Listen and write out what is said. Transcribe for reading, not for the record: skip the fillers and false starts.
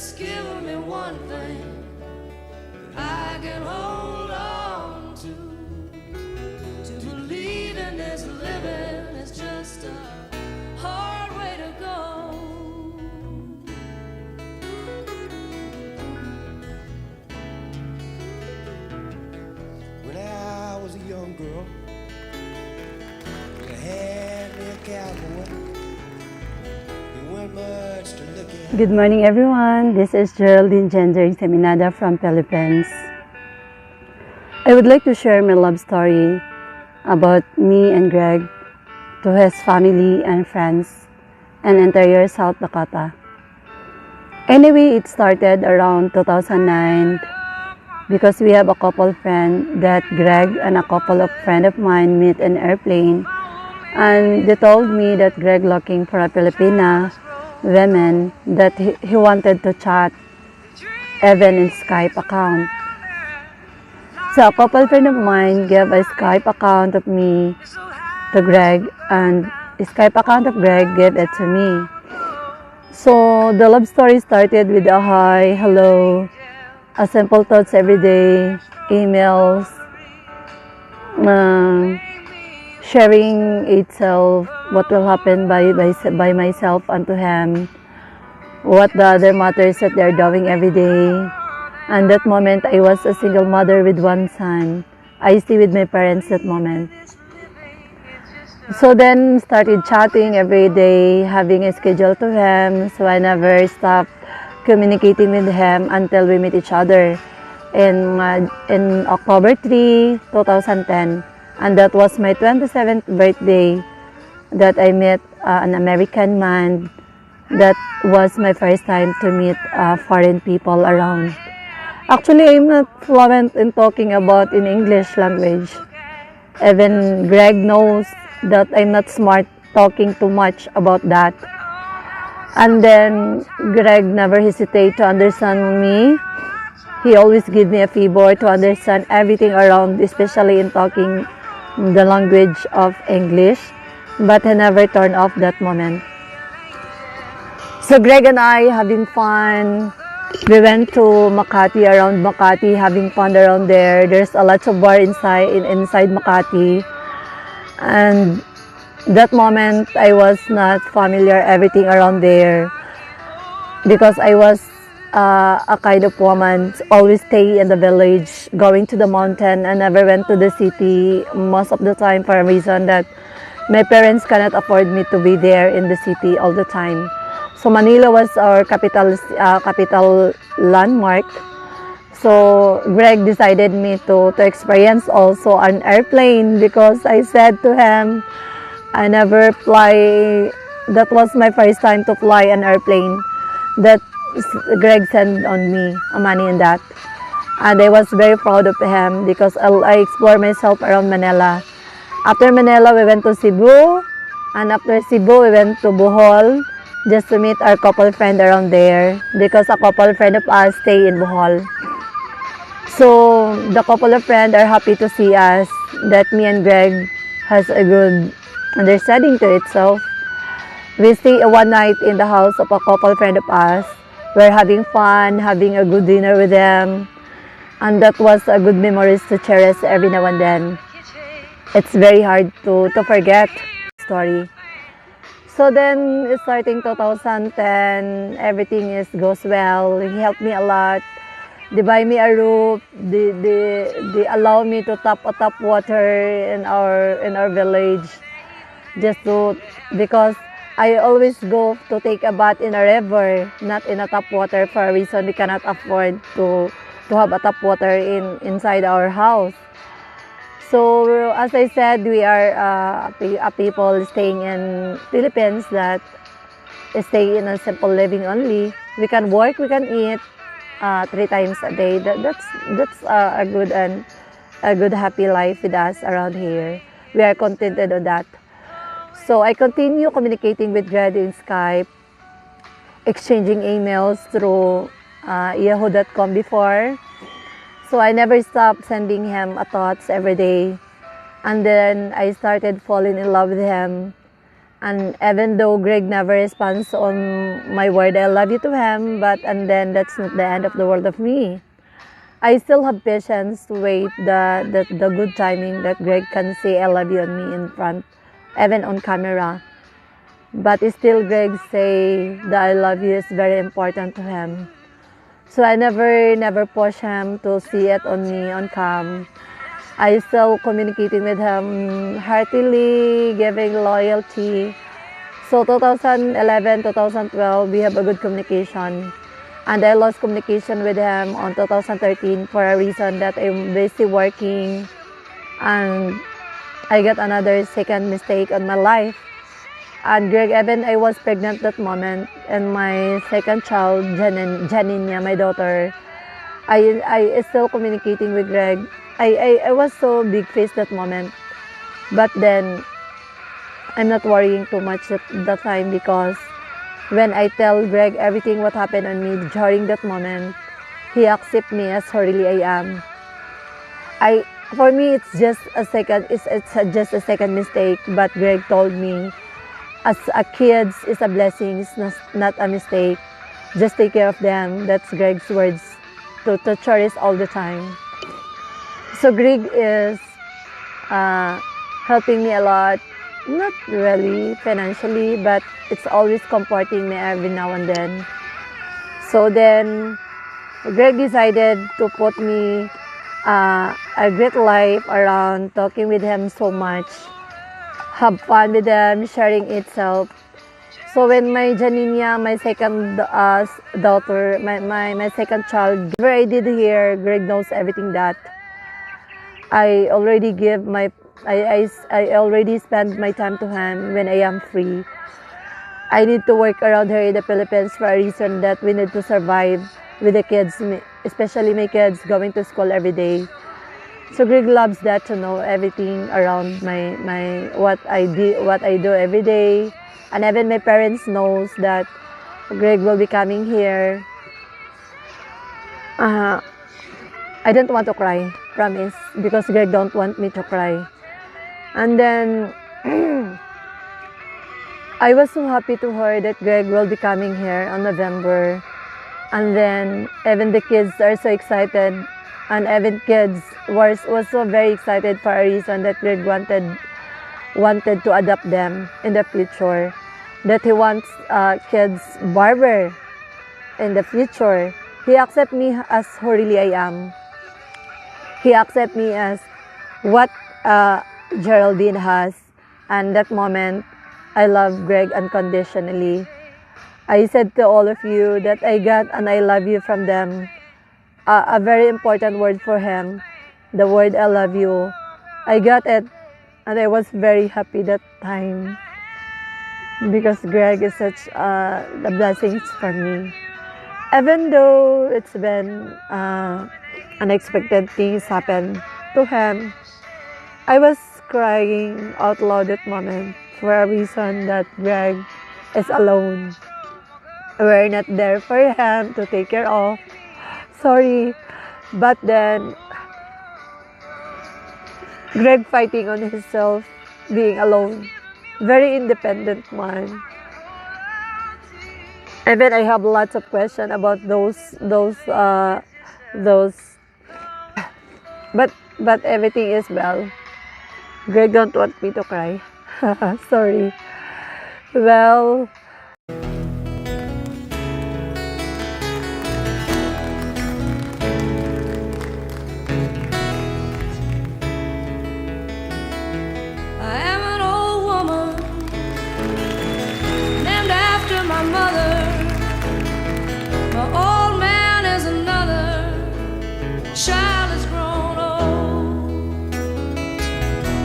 just give me one thing I can hold on to believe in this living is just a hard way to go. When I was a young girl, I had me a cowboy. He weren't much to look at. Good morning, everyone. This is Geraldine Gender Seminada from Philippines. I would like to share my love story about me and Greg to his family and friends and entire South Dakota. Anyway, it started around 2009 because we have a couple friend that Greg and a couple of friend of mine meet in airplane, and they told me that Greg looking for a Filipina woman that he wanted to chat even in Skype account. So a couple friend of mine gave a Skype account of me to Greg, and the Skype account of Greg gave it to me. So the love story started with a hi, hello, a simple thoughts every day, emails, sharing itself, what will happen by myself and to him, what the other matters that they're doing every day. And that moment, I was a single mother with one son. I stay with my parents that moment. So then, started chatting every day, having a schedule to him. So I never stopped communicating with him until we meet each other in October 3, 2010. And that was my 27th birthday that I met an American man. That was my first time to meet foreign people around. Actually, I'm not fluent in talking about in English language. Even Greg knows that I'm not smart talking too much about that. And then Greg never hesitate to understand me. He always give me a favor to understand everything around, especially in talking the language of English. But he never turned off that moment. So Greg and I having fun. We went to Makati, around Makati, having fun around there. There's a lot of bar inside Makati. And that moment, I was not familiar everything around there because I was a kind of woman always stay in the village, going to the mountain, and never went to the city most of the time for a reason that my parents cannot afford me to be there in the city all the time. So Manila was our capital landmark. So Greg decided me to experience also an airplane because I said to him, I never fly. That was my first time to fly an airplane. That Greg sent on me money in that. And I was very proud of him because I explored myself around Manila. After Manila, we went to Cebu. And after Cebu, we went to Bohol just to meet our couple friend around there because a couple friend of us stay in Bohol. So the couple of friends are happy to see us that me and Greg has a good understanding to itself. We stay one night in the house of a couple friend of us. We're having fun, having a good dinner with them, and that was a good memories to cherish every now and then. It's very hard to forget the story. So then, starting 2010, everything goes well. He helped me a lot. They buy me a roof. They allow me to tap water in our village, because I always go to take a bath in a river, not in a tap water for a reason we cannot afford to have a tap water inside our house. So as I said, we are a people staying in Philippines that stay in a simple living only. We can work, we can eat 3 times a day. That's a good happy life with us around here. We are contented on that. So I continue communicating with Greg in Skype, exchanging emails through yahoo.com before. So I never stopped sending him thoughts every day. And then I started falling in love with him. And even though Greg never responds on my word I love you to him, but and then that's not the end of the world of me. I still have patience to wait the good timing that Greg can say I love you on me in front, even on camera. But still Greg say that I love you is very important to him. So I never push him to see it on me on cam. I still communicating with him heartily, giving loyalty. So 2011, 2012, we have a good communication. And I lost communication with him on 2013 for a reason that I'm busy working and I got another second mistake on my life. And Greg, even I was pregnant that moment, and my second child, Janinia, my daughter, I still communicating with Greg. I was so big face that moment, but then I'm not worrying too much at that time because when I tell Greg everything what happened on me during that moment, he accept me as who really I am. For me it's just a second, just a second mistake, but Greg told me as a kids is a blessing, not a mistake. Just take care of them. That's Greg's words to cherish all the time. So Greg is helping me a lot, not really financially, but it's always comforting me every now and then. So then Greg decided to put me a great life around talking with him so much, have fun with them, sharing itself. So when my Janinia, my second daughter, my second child, whatever I did here, Greg knows everything that. I already give my, I already spend my time to him when I am free. I need to work around here in the Philippines for a reason that we need to survive with the kids, especially my kids going to school every day. So Greg loves that to know everything around my what I do every day, and even my parents knows that Greg will be coming here. I don't want to cry, promise, because Greg don't want me to cry. And then I was so happy to hear that Greg will be coming here on November, and then even the kids are so excited. And even kids was so very excited for a reason that Greg wanted to adopt them in the future. That he wants kids barber in the future. He accept me as who really I am. He accept me as what Geraldine has. And that moment, I love Greg unconditionally. I said to all of you that I got and I love you from them. A very important word for him, the word I love you. I got it, and I was very happy that time because Greg is such a blessing for me. Even though it's been unexpected things happen to him, I was crying out loud that moment for a reason that Greg is alone. We're not there for him to take care of. Sorry, but then Greg fighting on himself, being alone, very independent man. Even I have lots of questions about those, but everything is well. Greg don't want me to cry. Sorry. Well,